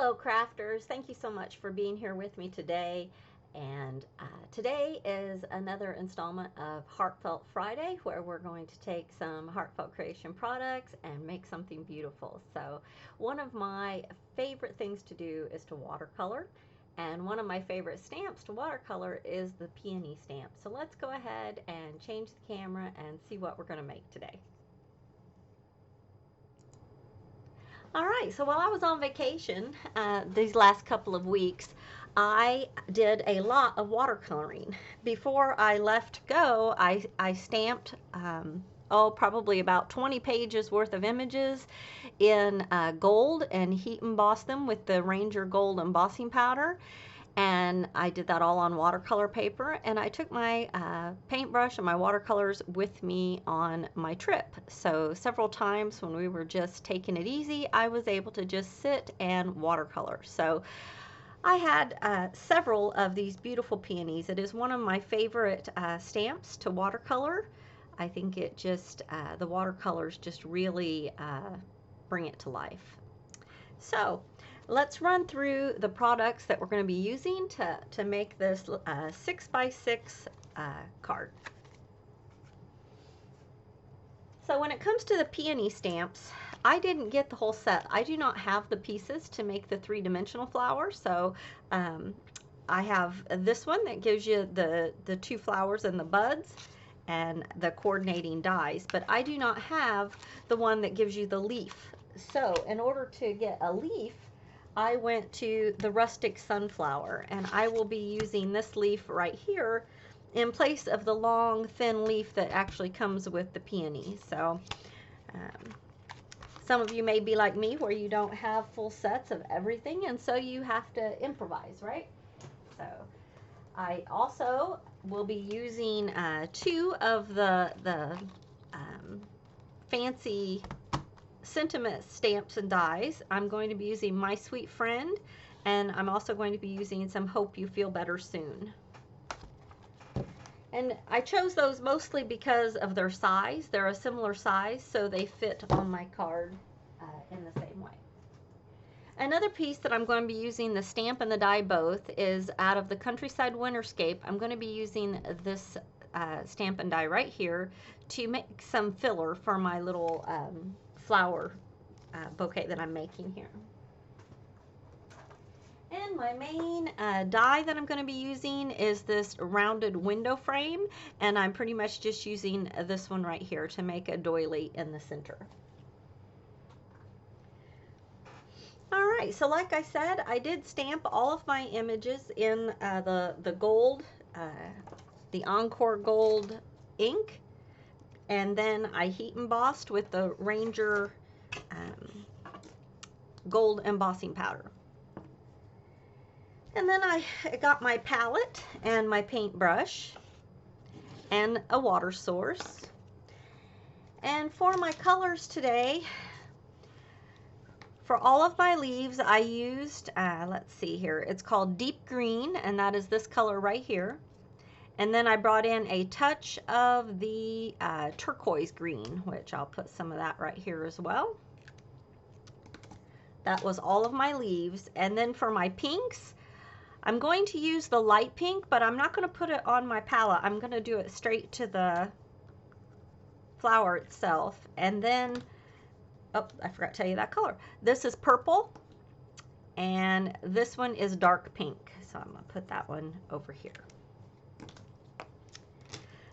Hello crafters, thank you so much for being here with me today. And today is another installment of Heartfelt Friday, where we're going to take some Heartfelt Creation products and make something beautiful. So one of my favorite things to do is to watercolor, and one of my favorite stamps to watercolor is the peony stamp. So let's go ahead and change the camera and see what we're going to make today. All right, so while I was on vacation these last couple of weeks, I did a lot of watercoloring. Before I left go, I stamped, probably about 20 pages worth of images in gold and heat embossed them with the Ranger Gold embossing powder. And I did that all on watercolor paper, and I took my paintbrush and my watercolors with me on my trip. So several times when we were just taking it easy, I was able to just sit and watercolor. So I had several of these beautiful peonies. It is one of my favorite stamps to watercolor. I think it just, the watercolors just really bring it to life. So let's run through the products that we're going to be using to make this 6x6 card. So when it comes to the peony stamps, I didn't get the whole set. I do not have the pieces to make the three-dimensional flower, so I have this one that gives you the two flowers and the buds and the coordinating dies, but I do not have the one that gives you the leaf. So in order to get a leaf, I went to the rustic sunflower, and I will be using this leaf right here in place of the long thin leaf that actually comes with the peony. So some of you may be like me where you don't have full sets of everything, and so you have to improvise, right? So I also will be using two of the fancy sentiment stamps and dies. I'm going to be using My Sweet Friend, and I'm also going to be using some Hope You Feel Better Soon. And I chose those mostly because of their size. They're a similar size, so they fit on my card in the same way. Another piece that I'm going to be using the stamp and the die both is out of the Countryside Winterscape. I'm going to be using this stamp and die right here to make some filler for my little flower bouquet that I'm making here. And my main die that I'm going to be using is this rounded window frame, and I'm pretty much just using this one right here to make a doily in the center. Alright, so like I said, I did stamp all of my images in the gold, the Encore Gold ink, and then I heat embossed with the Ranger Gold embossing powder. And then I got my palette and my paintbrush and a water source. And for my colors today, for all of my leaves, I used, let's see here, it's called Deep Green, and that is this color right here. And then I brought in a touch of the turquoise green, which I'll put some of that right here as well. That was all of my leaves. And then for my pinks, I'm going to use the light pink, but I'm not going to put it on my palette. I'm going to do it straight to the flower itself. And then, oh, I forgot to tell you that color. This is purple, and this one is dark pink. So I'm going to put that one over here.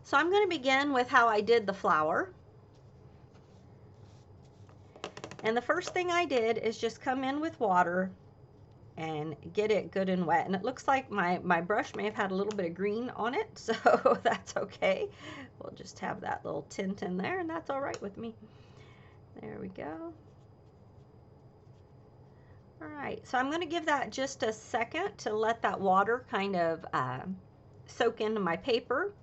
So I'm going to begin with how I did the flower. And the first thing I did is just come in with water and get it good and wet. And it looks like my brush may have had a little bit of green on it, so that's okay. We'll just have that little tint in there, and that's all right with me. There we go. All right, so I'm going to give that just a second to let that water kind of soak into my paper.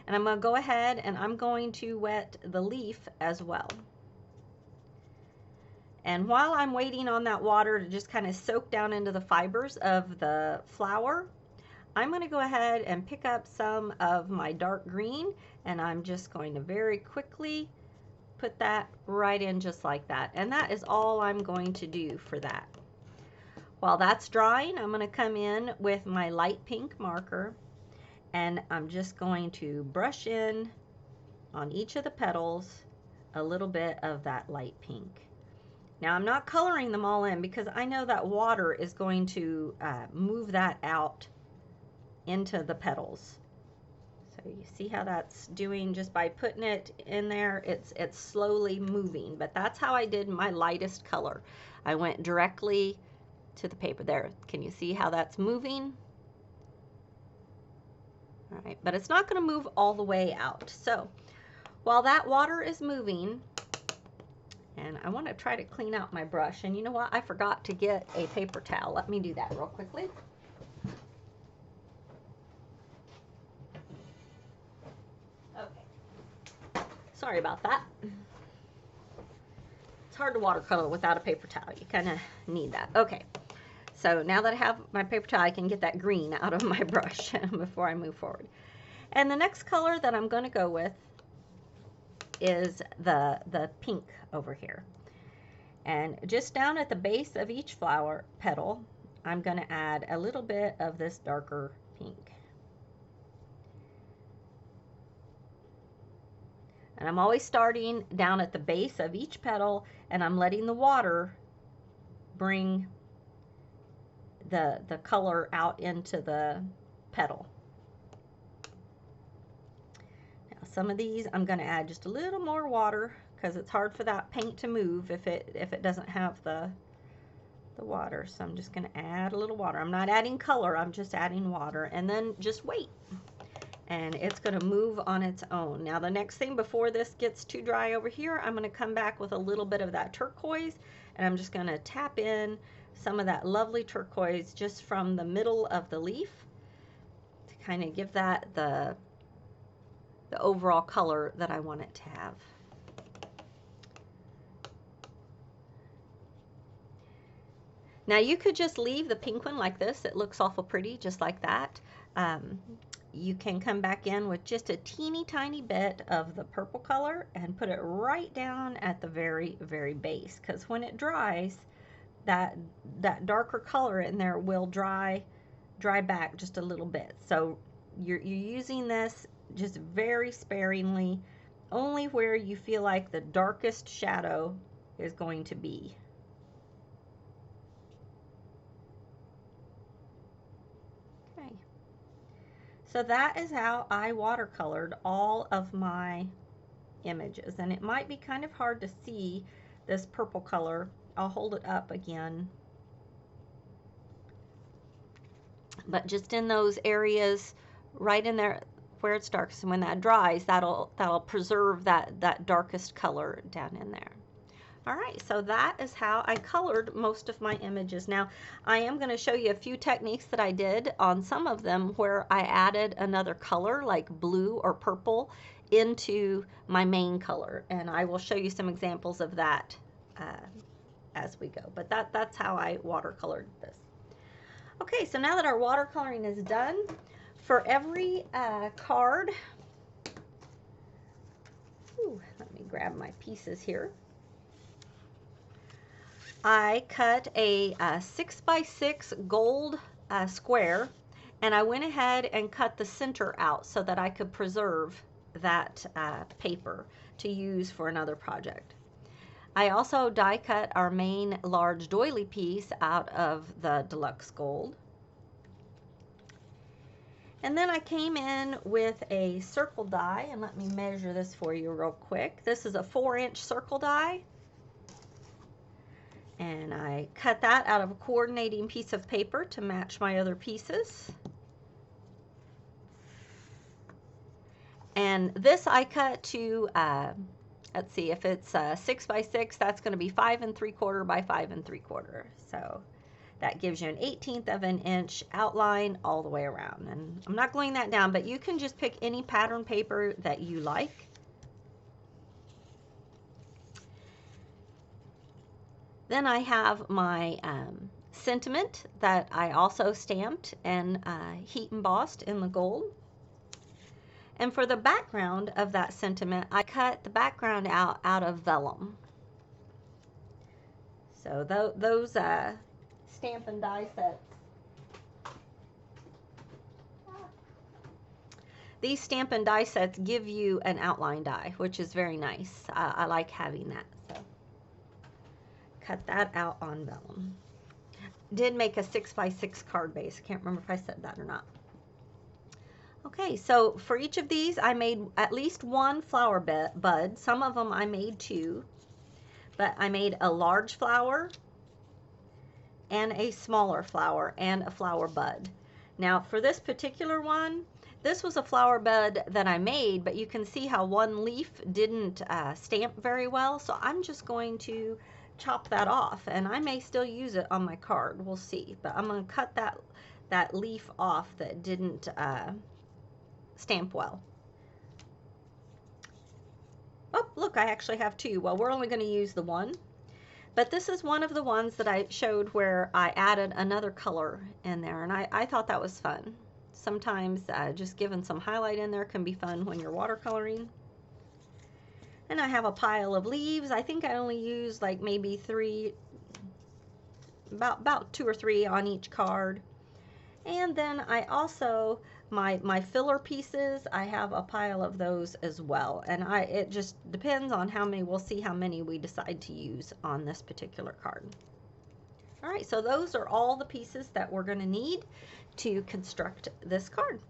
And I'm going to go ahead and I'm going to wet the leaf as well. And while I'm waiting on that water to just kind of soak down into the fibers of the flower, I'm going to go ahead and pick up some of my dark green, and I'm just going to very quickly put that right in just like that. And that is all I'm going to do for that. While that's drying, I'm going to come in with my light pink marker, and I'm just going to brush in on each of the petals a little bit of that light pink. Now I'm not coloring them all in because I know that water is going to move that out into the petals. So you see how that's doing just by putting it in there, it's slowly moving, but that's how I did my lightest color. I went directly to the paper there. Can you see how that's moving? All right, but it's not going to move all the way out. So while that water is moving, and I want to try to clean out my brush, and you know what? I forgot to get a paper towel. Let me do that real quickly. Okay. Sorry about that. It's hard to watercolor without a paper towel. You kind of need that. Okay. So now that I have my paper towel, I can get that green out of my brush before I move forward. And the next color that I'm going to go with is the pink over here. And just down at the base of each flower petal, I'm going to add a little bit of this darker pink. And I'm always starting down at the base of each petal, and I'm letting the water bring the color out into the petal. Now some of these I'm going to add just a little more water because it's hard for that paint to move if it doesn't have the water. So I'm just going to add a little water. I'm not adding color, I'm just adding water, and then just wait. And it's going to move on its own. Now the next thing before this gets too dry over here, I'm going to come back with a little bit of that turquoise, and I'm just going to tap in some of that lovely turquoise just from the middle of the leaf to kind of give that the overall color that I want it to have. Now you could just leave the pink one like this. It looks awful pretty just like that. You can come back in with just a teeny tiny bit of the purple color and put it right down at the very, very base, because when it dries, that darker color in there will dry back just a little bit. So you're using this just very sparingly, only where you feel like the darkest shadow is going to be. Okay. So that is how I watercolored all of my images, and it might be kind of hard to see this purple color. I'll hold it up again. But just in those areas right in there where it's dark, so when that dries, that'll preserve that darkest color down in there. All right, so that is how I colored most of my images. Now, I am going to show you a few techniques that I did on some of them where I added another color like blue or purple into my main color, and I will show you some examples of that as we go. But that's how I watercolored this. Okay, so now that our watercoloring is done, for every card, let me grab my pieces here. I cut a 6x6 gold square, and I went ahead and cut the center out so that I could preserve that paper to use for another project. I also die cut our main large doily piece out of the deluxe gold. And then I came in with a circle die, and let me measure this for you real quick. This is a 4-inch circle die. And I cut that out of a coordinating piece of paper to match my other pieces. And this I cut to, let's see, if it's 6x6, that's going to be 5 3/4 by 5 3/4. So that gives you an 1/18 of an inch outline all the way around. And I'm not gluing that down, but you can just pick any pattern paper that you like. Then I have my sentiment that I also stamped and heat embossed in the gold. And for the background of that sentiment, I cut the background out of vellum. So those Stampin' Die sets. These Stampin' Die sets give you an outline die, which is very nice. I like having that. So cut that out on vellum. Did make a 6x6 card base. Can't remember if I said that or not. Okay, so for each of these, I made at least one flower bud. Some of them I made two, but I made a large flower and a smaller flower and a flower bud. Now for this particular one, this was a flower bud that I made, but you can see how one leaf didn't stamp very well, so I'm just going to chop that off, and I may still use it on my card. We'll see, but I'm going to cut that leaf off that didn't stamp well. Oh, look, I actually have two. Well, we're only going to use the one. But this is one of the ones that I showed where I added another color in there, and I thought that was fun. Sometimes just giving some highlight in there can be fun when you're watercoloring. And I have a pile of leaves. I think I only used like maybe three, about 2 or 3 on each card. And then I also, my filler pieces, I have a pile of those as well. And it just depends on how many, we'll see how many we decide to use on this particular card. All right, so those are all the pieces that we're going to need to construct this card.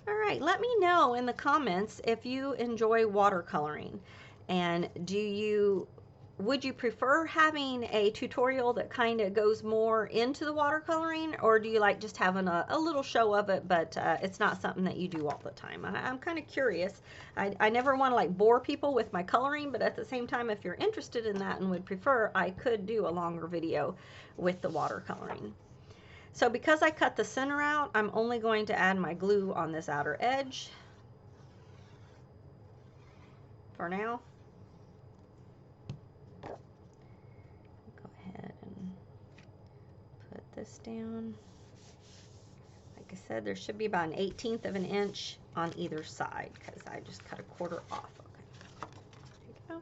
All right, let me know in the comments if you enjoy watercoloring, and would you prefer having a tutorial that kind of goes more into the watercoloring, or do you like just having a little show of it, but it's not something that you do all the time? I'm kind of curious. I never want to like bore people with my coloring, but at the same time, if you're interested in that and would prefer, I could do a longer video with the watercoloring. So because I cut the center out, I'm only going to add my glue on this outer edge for now. This down. Like I said, there should be about an 1/18 of an inch on either side because I just cut a quarter off. Okay. There you go.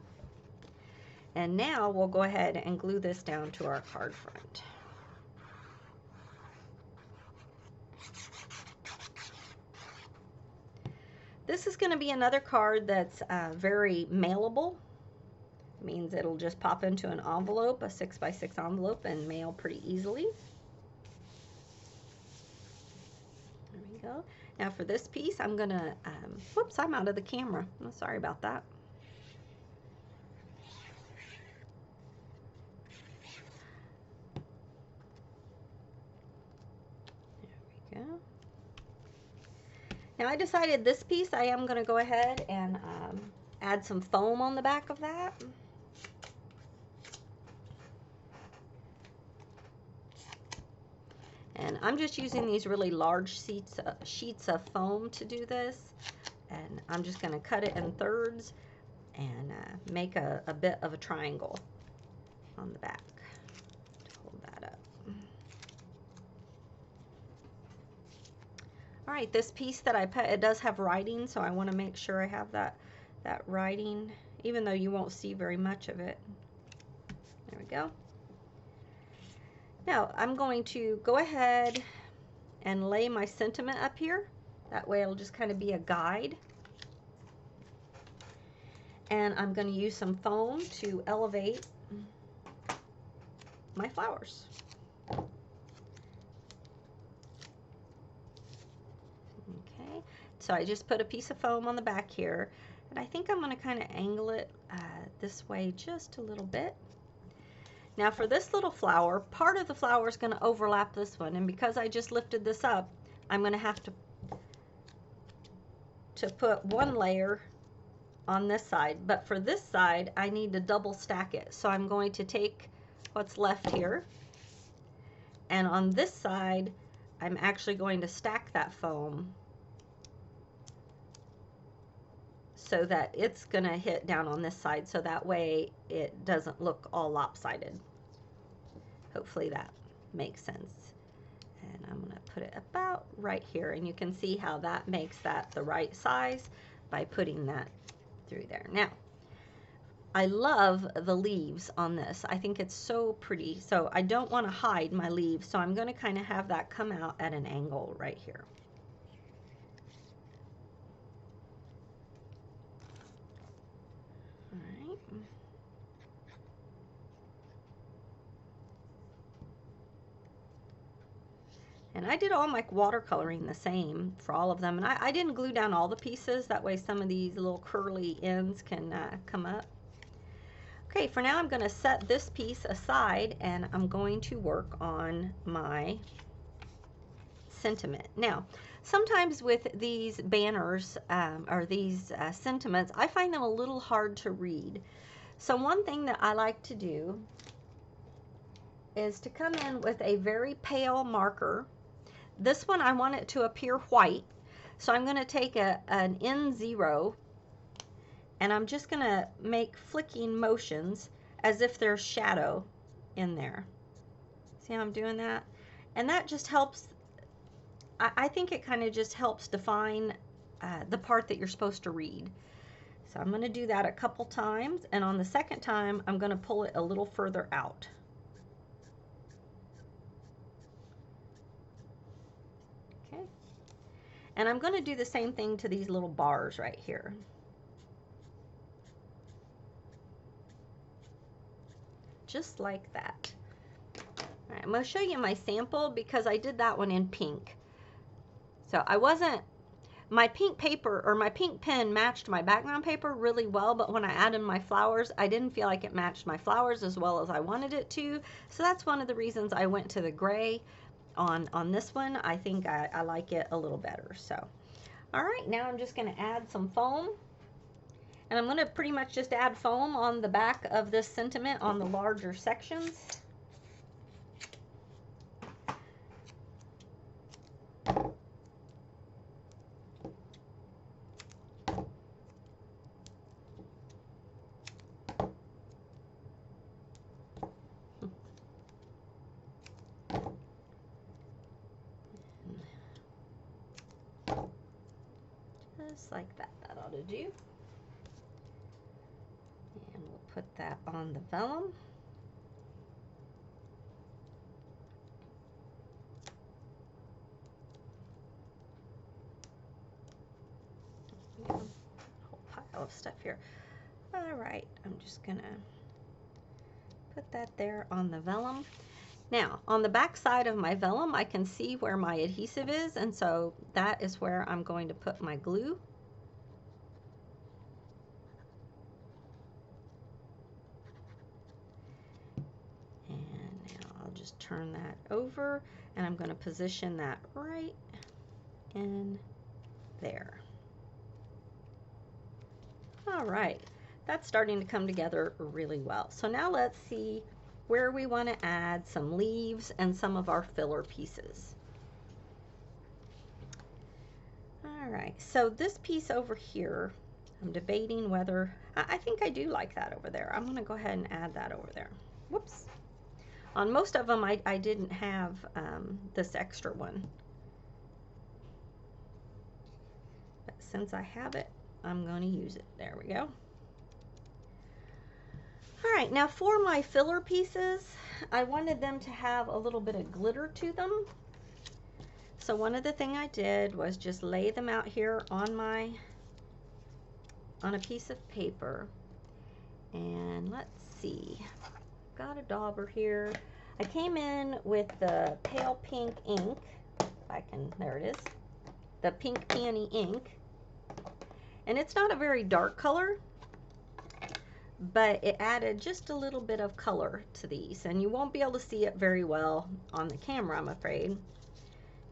And now we'll go ahead and glue this down to our card front. This is going to be another card that's very mailable. It means it'll just pop into an envelope, a 6x6 envelope, and mail pretty easily. Go. Now for this piece, I'm gonna, whoops, I'm out of the camera. Oh, sorry about that. There we go. Now I decided this piece, I am gonna go ahead and add some foam on the back of that. And I'm just using these really large sheets of foam to do this. And I'm just going to cut it in thirds and make a bit of a triangle on the back to hold that up. All right, this piece that I put, it does have writing, so I want to make sure I have that writing, even though you won't see very much of it. There we go. Now, I'm going to go ahead and lay my sentiment up here. That way it'll just kind of be a guide. And I'm going to use some foam to elevate my flowers. Okay, so I just put a piece of foam on the back here. And I think I'm going to kind of angle it this way just a little bit. Now for this little flower, part of the flower is going to overlap this one, and because I just lifted this up, I'm going to have to put one layer on this side, but for this side I need to double stack it. So I'm going to take what's left here, and on this side I'm actually going to stack that foam so that it's going to hit down on this side, so that way it doesn't look all lopsided. Hopefully that makes sense. And I'm going to put it about right here, and you can see how that makes that the right size by putting that through there. Now, I love the leaves on this. I think it's so pretty. So I don't want to hide my leaves, so I'm going to kind of have that come out at an angle right here. All right. And I did all my watercoloring the same for all of them. And I didn't glue down all the pieces. That way some of these little curly ends can come up. Okay, for now I'm going to set this piece aside and I'm going to work on my sentiment. Now, sometimes with these banners or these sentiments, I find them a little hard to read. So one thing that I like to do is to come in with a very pale marker. This one I want it to appear white, so I'm going to take an N0 and I'm just going to make flicking motions as if there's shadow in there. See how I'm doing that? And that just helps, I think it kind of just helps define the part that you're supposed to read. So I'm going to do that a couple times, and on the second time I'm going to pull it a little further out. Okay. And I'm going to do the same thing to these little bars right here. Just like that. All right, I'm going to show you my sample because I did that one in pink. So my pink paper or my pink pen matched my background paper really well, but when I added my flowers, I didn't feel like it matched my flowers as well as I wanted it to. So that's one of the reasons I went to the gray on this one. I think I like it a little better. So, all right, now I'm just going to add some foam. And I'm going to pretty much just add foam on the back of this sentiment on the larger sections. Just like that, that ought to do. And we'll put that on the vellum. A whole pile of stuff here. All right, I'm just gonna put that there on the vellum. Now, on the back side of my vellum, I can see where my adhesive is, and so that is where I'm going to put my glue. And now I'll just turn that over, and I'm going to position that right in there. All right, that's starting to come together really well. So now let's see where we want to add some leaves and some of our filler pieces. All right, so this piece over here, I'm debating whether, I think I do like that over there. I'm going to go ahead and add that over there. Whoops. On most of them, I didn't have this extra one. But since I have it, I'm going to use it. There we go. All right, now for my filler pieces, I wanted them to have a little bit of glitter to them. So one of the things I did was just lay them out here on a piece of paper. And let's see, got a dauber here. I came in with the pale pink ink, if I can, there it is, the pink peony ink. And it's not a very dark color, but it added just a little bit of color to these, and you won't be able to see it very well on the camera, I'm afraid.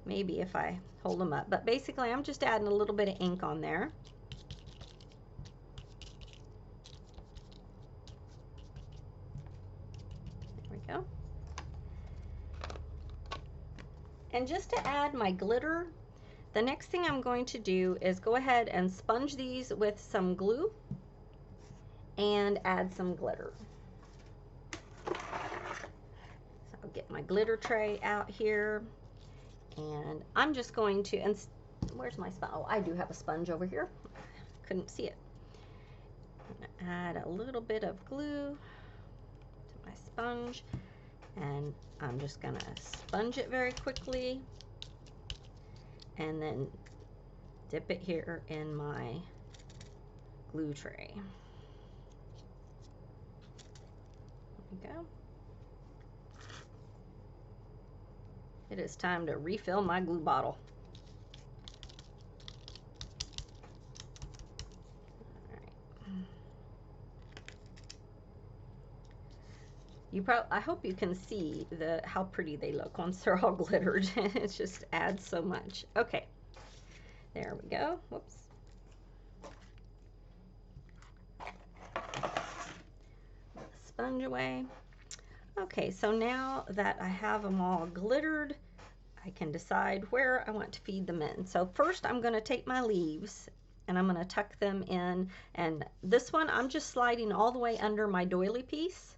Maybe if I hold them up, but basically I'm just adding a little bit of ink on there. There we go. And just to add my glitter, the next thing I'm going to do is go ahead and sponge these with some glue and add some glitter. So I'll get my glitter tray out here, and I'm just going to, and where's my sponge? Oh, I do have a sponge over here. Couldn't see it. I'm gonna add a little bit of glue to my sponge, and I'm just gonna sponge it very quickly and then dip it here in my glue tray. There we go. It is time to refill my glue bottle. I hope you can see how pretty they look once they're all glittered. It just adds so much. Okay, there we go. Whoops. Sponge away. Okay, so now that I have them all glittered, I can decide where I want to feed them in. So first I'm going to take my leaves and I'm going to tuck them in, and this one I'm just sliding all the way under my doily piece.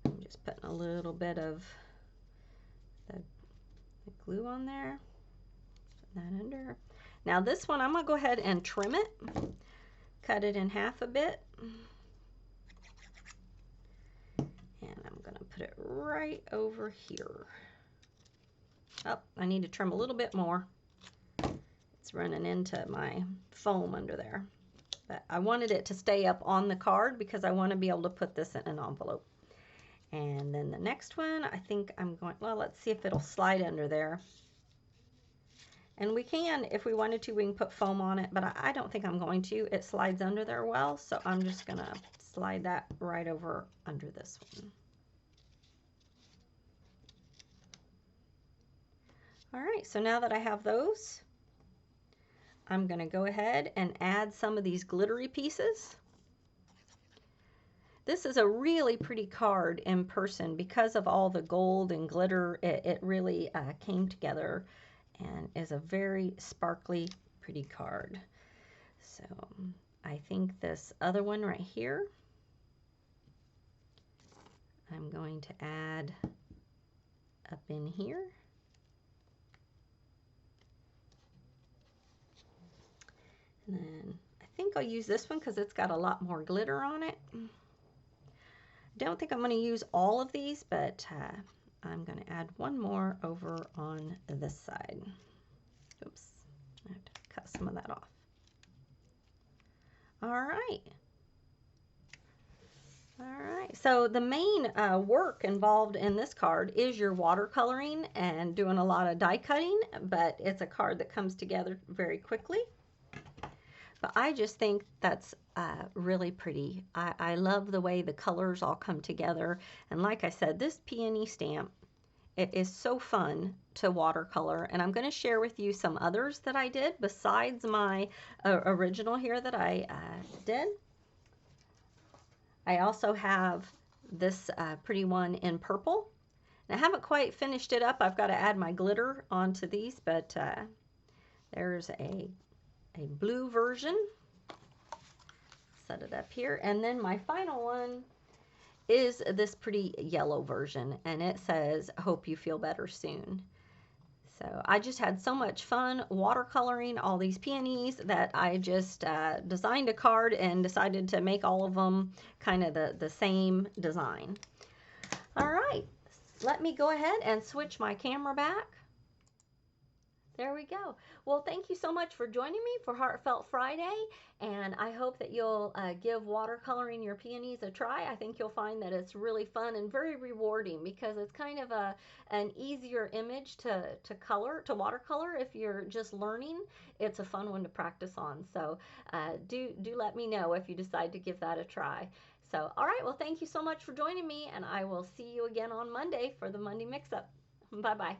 I'm just putting a little bit of the glue on there. Put that under. Now this one I'm going to go ahead and trim it, cut it in half a bit. And I'm going to put it right over here. Oh, I need to trim a little bit more. It's running into my foam under there. But I wanted it to stay up on the card because I want to be able to put this in an envelope. And then the next one, I think I'm going, well, let's see if it'll slide under there. And we can, if we wanted to, we can put foam on it, but I don't think I'm going to. It slides under there well, so I'm just going to slide that right over under this one. All right, so now that I have those, I'm going to go ahead and add some of these glittery pieces. This is a really pretty card in person because of all the gold and glitter. It really came together and is a very sparkly, pretty card. So I think this other one right here, I'm going to add up in here. And then I think I'll use this one because it's got a lot more glitter on it. Don't think I'm going to use all of these, but I'm going to add one more over on this side. Oops, I have to cut some of that off. All right. All right, so the main work involved in this card is your watercoloring and doing a lot of die cutting, but it's a card that comes together very quickly. But I just think that's really pretty. I love the way the colors all come together. And like I said, this peony stamp, it is so fun to watercolor. And I'm going to share with you some others that I did besides my original here that I did. I also have this pretty one in purple. And I haven't quite finished it up. I've got to add my glitter onto these, but there's a blue version. Set it up here. And then my final one is this pretty yellow version, and it says, "Hope you feel better soon." So I just had so much fun watercoloring all these peonies that I just designed a card and decided to make all of them kind of the same design. All right, let me go ahead and switch my camera back. There we go. Well, thank you so much for joining me for Heartfelt Friday, and I hope that you'll give watercoloring your peonies a try. I think you'll find that it's really fun and very rewarding because it's kind of an easier image to watercolor if you're just learning. It's a fun one to practice on. So do let me know if you decide to give that a try. So, all right, well, thank you so much for joining me, and I will see you again on Monday for the Monday Mix-Up. Bye-bye.